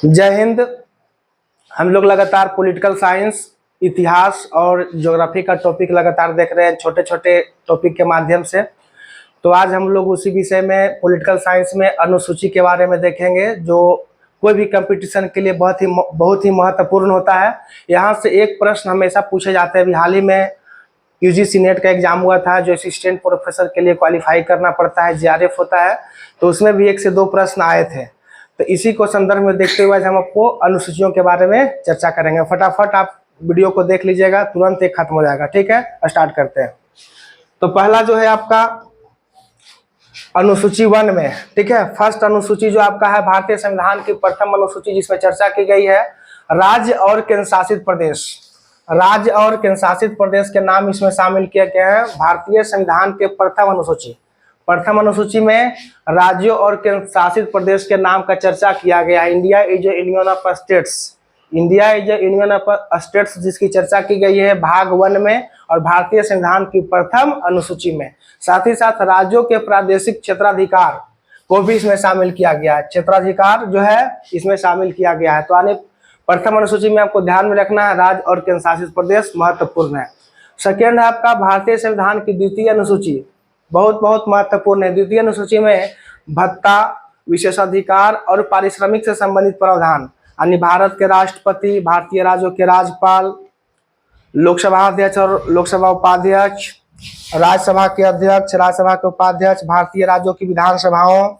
जय हिंद। हम लोग लगातार पॉलिटिकल साइंस, इतिहास और ज्योग्राफी का टॉपिक लगातार देख रहे हैं छोटे छोटे टॉपिक के माध्यम से। तो आज हम लोग उसी विषय में पॉलिटिकल साइंस में अनुसूची के बारे में देखेंगे, जो कोई भी कंपटीशन के लिए बहुत ही महत्वपूर्ण होता है। यहाँ से एक प्रश्न हमेशा पूछे जाते हैं। अभी हाल ही में यूजीसी नेट का एग्जाम हुआ था, जो असिस्टेंट प्रोफेसर के लिए क्वालिफाई करना पड़ता है, जेआरएफ होता है, तो उसमें भी 1 से 2 प्रश्न आए थे। तो इसी को संदर्भ में देखते हुए आज हम आपको अनुसूचियों के बारे में चर्चा करेंगे। फटाफट आप वीडियो को देख लीजिएगा, तुरंत एक खत्म हो जाएगा। ठीक है, स्टार्ट करते हैं। तो पहला जो है आपका अनुसूची 1 में, ठीक है, फर्स्ट अनुसूची जो आपका है भारतीय संविधान की प्रथम अनुसूची, जिसमें चर्चा की गई है राज्य और केंद्र शासित प्रदेश। राज्य और केंद्र शासित प्रदेश के नाम इसमें शामिल किया गया है भारतीय संविधान के प्रथम अनुसूची। प्रथम अनुसूची में राज्यों और केंद्र शासित प्रदेश के नाम का चर्चा किया गया है। India is A union of states. India is A union of states, जिसकी चर्चा की गई है भाग 1 में और भारतीय संविधान की प्रथम अनुसूची में। साथ ही साथ राज्यों के प्रादेशिक क्षेत्राधिकार को भी इसमें शामिल किया गया है। क्षेत्राधिकार जो है इसमें शामिल किया गया है। तो आने प्रथम अनुसूची में आपको ध्यान में रखना है, राज्य और केंद्र शासित प्रदेश महत्वपूर्ण है। सेकेंड है आपका भारतीय संविधान की द्वितीय अनुसूची, बहुत महत्वपूर्ण है। द्वितीय अनुसूची में भत्ता, विशेषाधिकार और पारिश्रमिक से संबंधित प्रावधान, यानी भारत के राष्ट्रपति, भारतीय राज्यों के राज्यपाल, लोकसभा अध्यक्ष और लोकसभा उपाध्यक्ष, राज्यसभा के अध्यक्ष, राज्यसभा के उपाध्यक्ष, भारतीय राज्यों की विधानसभाओं,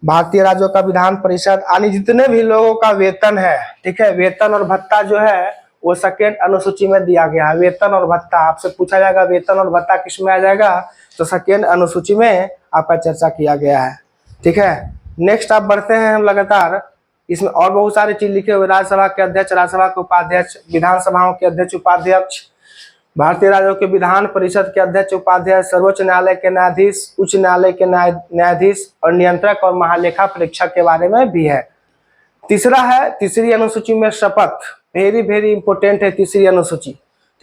भारतीय राज्यों का विधान परिषद, यानी जितने भी लोगों का वेतन है, ठीक है, वेतन और भत्ता जो है वो सेकेंड अनुसूची में दिया गया है। वेतन और भत्ता आपसे पूछा जाएगा, वेतन और भत्ता किस में आ जाएगा, तो सेकेंड अनुसूची में आपका चर्चा किया गया है। ठीक है, नेक्स्ट आप बढ़ते हैं हम लगातार। इसमें और बहुत सारी चीज लिखे हुए, राज्यसभा के अध्यक्ष, राज्यसभा के उपाध्यक्ष, विधानसभाओं के अध्यक्ष उपाध्यक्ष, भारतीय राज्यों के विधान परिषद के अध्यक्ष उपाध्यक्ष, सर्वोच्च न्यायालय के न्यायाधीश, उच्च न्यायालय के न्यायाधीश और नियंत्रक और महालेखा परीक्षक के बारे में भी है। तीसरा है तीसरी अनुसूची में शपथ, वेरी इंपोर्टेंट है तीसरी अनुसूची।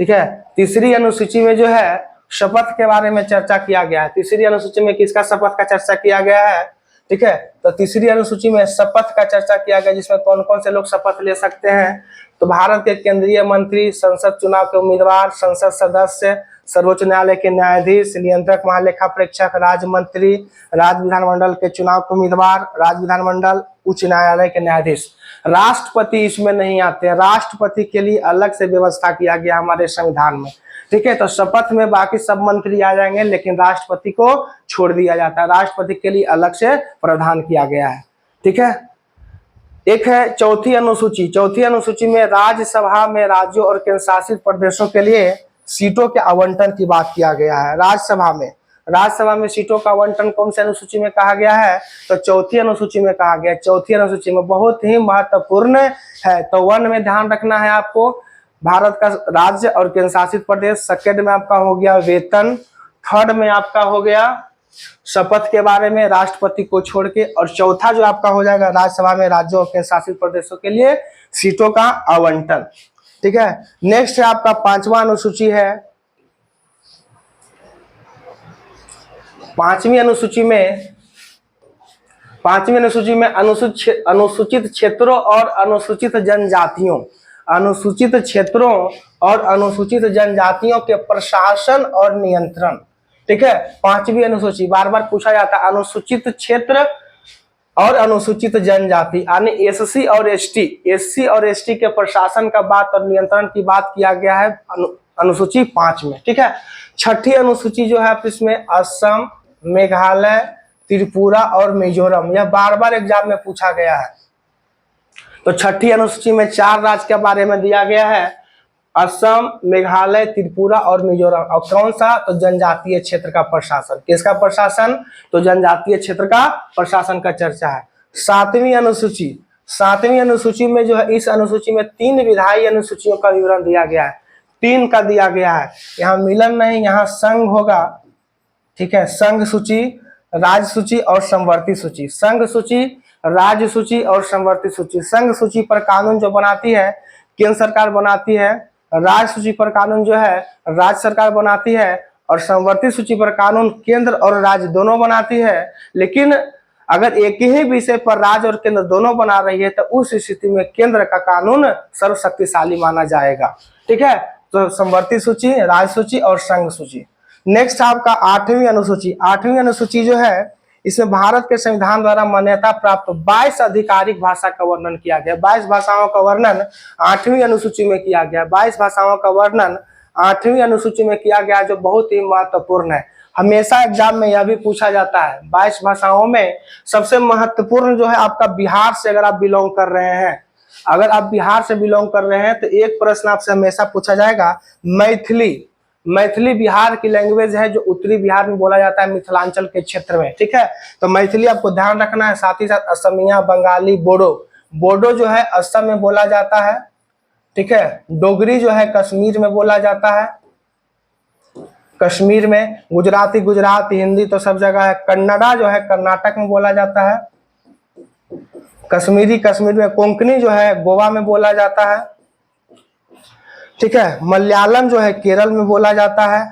ठीक है, तीसरी अनुसूची में जो है शपथ के बारे में चर्चा किया गया है। तीसरी अनुसूची में किसका शपथ का चर्चा किया गया है, ठीक है, तो तीसरी अनुसूची में शपथ का चर्चा किया गया, जिसमें कौन कौन से लोग शपथ ले सकते हैं। तो भारत के केंद्रीय मंत्री, संसद चुनाव के उम्मीदवार, संसद सदस्य, सर्वोच्च न्यायालय के न्यायाधीश, नियंत्रक, महालेखा परीक्षक, राज्य मंत्री, राज्य विधानमंडल के चुनाव के उम्मीदवार, राज्य विधानमंडल, उच्च न्यायालय के न्यायाधीश। राष्ट्रपति इसमें नहीं आते हैं। राष्ट्रपति के लिए अलग से व्यवस्था किया गया हमारे संविधान में। ठीक है, तो शपथ में बाकी सब मंत्री आ जाएंगे, लेकिन राष्ट्रपति को छोड़ दिया जाता है। राष्ट्रपति के लिए अलग से प्रावधान किया गया है। ठीक है, एक है चौथी अनुसूची। चौथी अनुसूची में राज्यसभा में राज्यों और केंद्र शासित प्रदेशों के लिए सीटों के आवंटन की बात किया गया है। राज्यसभा में सीटों का आवंटन कौन सी अनुसूची में कहा गया है, तो चौथी अनुसूची में कहा गया है। चौथी अनुसूची में बहुत ही महत्वपूर्ण है। तो 1 में ध्यान रखना है आपको, भारत का राज्य और केंद्र शासित प्रदेश। सेकेंड में आपका हो गया वेतन। थर्ड में आपका हो गया शपथ के बारे में, राष्ट्रपति को छोड़ के। और चौथा जो आपका हो जाएगा राज्यसभा में राज्यों और केंद्र शासित प्रदेशों के लिए सीटों का आवंटन। ठीक है, नेक्स्ट है आपका 5वां अनुसूची है। 5वीं अनुसूची में अनुसूचित क्षेत्रों और अनुसूचित जनजातियों, अनुसूचित क्षेत्रों और अनुसूचित जनजातियों के प्रशासन और नियंत्रण। ठीक है, 5वीं अनुसूची बार बार पूछा जाता है। अनुसूचित क्षेत्र और अनुसूचित जनजाति, यानी एससी और एसटी के प्रशासन का बात और नियंत्रण की बात किया गया है अनुसूची 5 में। ठीक है, छठी अनुसूची जो है इसमें असम, मेघालय, त्रिपुरा और मिजोरम, यह बार बार एग्जाम में पूछा गया है। तो छठी अनुसूची में 4 राज्य के बारे में दिया गया है, असम, मेघालय, त्रिपुरा और मिजोरम। और कौन सा, तो जनजातीय क्षेत्र का प्रशासन। किसका प्रशासन, तो जनजातीय क्षेत्र का प्रशासन का चर्चा है। 7वीं अनुसूची में जो है, इस अनुसूची में 3 विधायी अनुसूचियों का विवरण दिया गया है। 3 का दिया गया है, यहाँ मिलन नहीं, यहाँ संघ होगा। ठीक है, संघ सूची, राज्य सूची और समवर्ती सूची। संघ सूची, राज्य सूची और समवर्ती सूची। संघ सूची पर कानून जो बनाती है केंद्र सरकार बनाती है, राज्य सूची पर कानून जो है राज्य सरकार बनाती है, और समवर्ती सूची पर कानून केंद्र और राज्य दोनों बनाती है। लेकिन अगर एक ही विषय पर राज्य और केंद्र दोनों बना रही है तो उस स्थिति में केंद्र का कानून सर्वशक्तिशाली माना जाएगा। ठीक है, तो समवर्ती सूची, राज्य सूची और संघ सूची। नेक्स्ट आपका 8वीं अनुसूची। 8वीं अनुसूची जो है इसमें भारत के संविधान द्वारा मान्यता प्राप्त 22 आधिकारिक भाषा का वर्णन किया गया। 22 भाषाओं का वर्णन 8वीं अनुसूची में किया गया। 22 भाषाओं का वर्णन 8वीं अनुसूची में किया गया, जो बहुत ही महत्वपूर्ण है। हमेशा एग्जाम में यह भी पूछा जाता है 22 भाषाओं में सबसे महत्वपूर्ण जो है आपका बिहार से, अगर आप बिलोंग कर रहे हैं, अगर आप बिहार से बिलोंग कर रहे हैं तो एक प्रश्न आपसे हमेशा पूछा जाएगा मैथिली। मैथिली बिहार की लैंग्वेज है जो उत्तरी बिहार में बोला जाता है, मिथिलांचल के क्षेत्र में। ठीक है, तो मैथिली आपको ध्यान रखना है। साथ ही साथ असमिया, बंगाली, बोडो। बोडो जो है असम में बोला जाता है। ठीक है, डोगरी जो है कश्मीर में बोला जाता है, कश्मीर में। गुजराती गुजरात, हिंदी तो सब जगह है। कन्नड़ा जो है कर्नाटक में बोला जाता है। कश्मीरी कश्मीर में। कोंकणी जो है गोवा में बोला जाता है। ठीक है, मलयालम जो है केरल में बोला जाता है।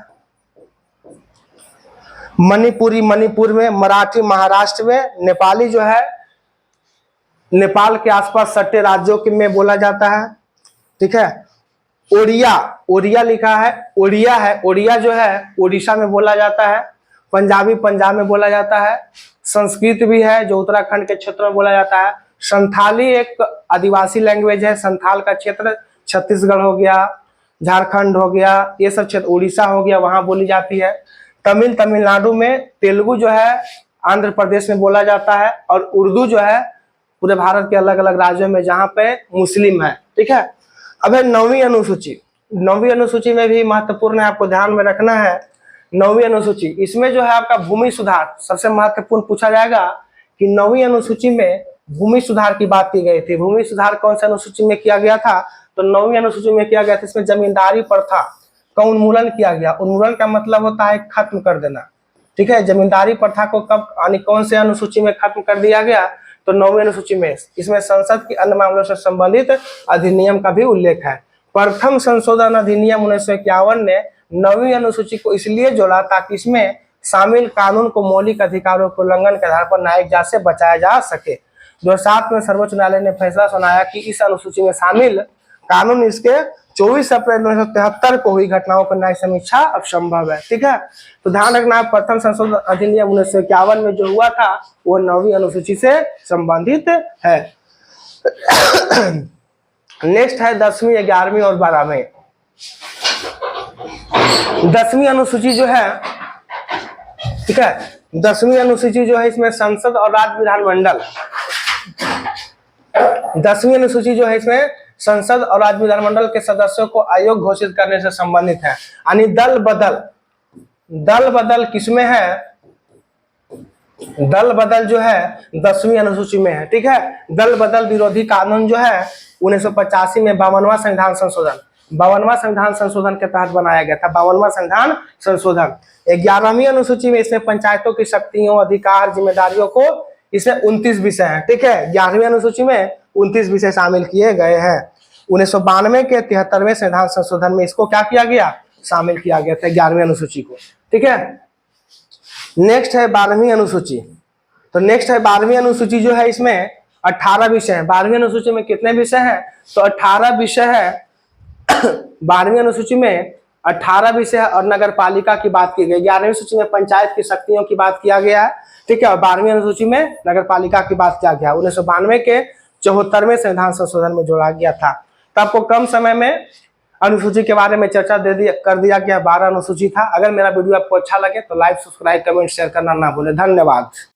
मणिपुरी मणिपुर में। मराठी महाराष्ट्र में। नेपाली जो है नेपाल के आसपास सटे राज्यों में बोला जाता है। ठीक है, ओडिया, ओडिया लिखा है, ओडिया है, ओडिया जो है ओडिशा में बोला जाता है। पंजाबी पंजाब में बोला जाता है। संस्कृत भी है जो उत्तराखंड के क्षेत्र में बोला जाता है। संथाली एक आदिवासी लैंग्वेज है। संथाल का क्षेत्र छत्तीसगढ़ हो गया, झारखंड हो गया, ये सब क्षेत्र, उड़ीसा हो गया, वहां बोली जाती है। तमिल तमिलनाडु में। तेलुगु जो है आंध्र प्रदेश में बोला जाता है। और उर्दू जो है पूरे भारत के अलग अलग राज्यों में जहाँ पे मुस्लिम है। ठीक है, अब है 9वीं अनुसूची। 9वीं अनुसूची में भी महत्वपूर्ण है, आपको ध्यान में रखना है। 9वीं अनुसूची, इसमें जो है आपका भूमि सुधार सबसे महत्वपूर्ण पूछा जाएगा कि 9वीं अनुसूची में भूमि सुधार की बात की गई थी। भूमि सुधार कौन सी अनुसूची में किया गया था? तो 9वीं अनुसूची में किया गया था। इसमें जमींदारी प्रथा का उन्मूलन किया गया। उन्मूलन का मतलब होता है खत्म कर देना। ठीक है, जमींदारी प्रथा को कब यानी कौन से अनुसूची में खत्म कर दिया गया? तो 9वीं अनुसूची में। इसमें संसद के अन्य मामलों से संबंधित अधिनियम का भी उल्लेख है। प्रथम संशोधन अधिनियम 1951 ने 9वीं अनुसूची को इसलिए जोड़ा ताकि इसमें शामिल कानून को मौलिक अधिकारों के उल्लंघन के आधार पर न्यायिक जांच से बचाया जा सके। 2007 में सर्वोच्च न्यायालय ने फैसला सुनाया कि इस अनुसूची में शामिल कानून इसके 24 अप्रैल 1973 को हुई घटनाओं पर न्याय समीक्षा अब संभव है। ठीक है, तो ध्यान रखना, प्रथम संशोधन अधिनियम 1951 में जो हुआ था वो 9वीं अनुसूची से संबंधित है। नेक्स्ट है 10वीं, 11वीं और 12वीं। 10वीं अनुसूची जो है, ठीक है, 10वीं अनुसूची जो है इसमें संसद और राज्य विधानमंडल। 10वीं अनुसूची जो है इसमें संसद और राज्य विधानमंडल के सदस्यों को आयोग घोषित करने से संबंधित है। यानी दल बदल, दल बदल किसमें है? दल बदल जो है 10वीं अनुसूची में है। ठीक है, दल बदल विरोधी कानून जो है 1985 में 52वां संविधान संशोधन, 52वां संविधान संशोधन के तहत बनाया गया था। 52वां संविधान संशोधन। 11वीं अनुसूची में इसमें पंचायतों की शक्तियों, अधिकार, जिम्मेदारियों को, इसमें 29 विषय हैं। ठीक है, 11वीं अनुसूची में 29 विषय शामिल किए गए हैं। 1992 के 73वें संविधान संशोधन में इसको क्या किया गया? शामिल किया गया था 11वीं अनुसूची को। ठीक है, नेक्स्ट है 12वीं अनुसूची। तो नेक्स्ट है 12वीं अनुसूची जो है इसमें 18 विषय हैं। 12वीं अनुसूची में कितने विषय हैं? तो 18 विषय है। 12वीं अनुसूची में 18 विषय और नगर पालिका की बात की गई। 11वीं सूची में पंचायत की शक्तियों की बात किया गया है। ठीक है, और 12वीं अनुसूची में नगर पालिका की बात किया गया। 1992 के 74वें संविधान संशोधन में जोड़ा गया था। तो आपको कम समय में अनुसूची के बारे में चर्चा कर दिया गया। 12 अनुसूची था। अगर मेरा वीडियो आपको अच्छा लगे तो लाइक, सब्सक्राइब, कमेंट, शेयर करना ना भूलें। धन्यवाद।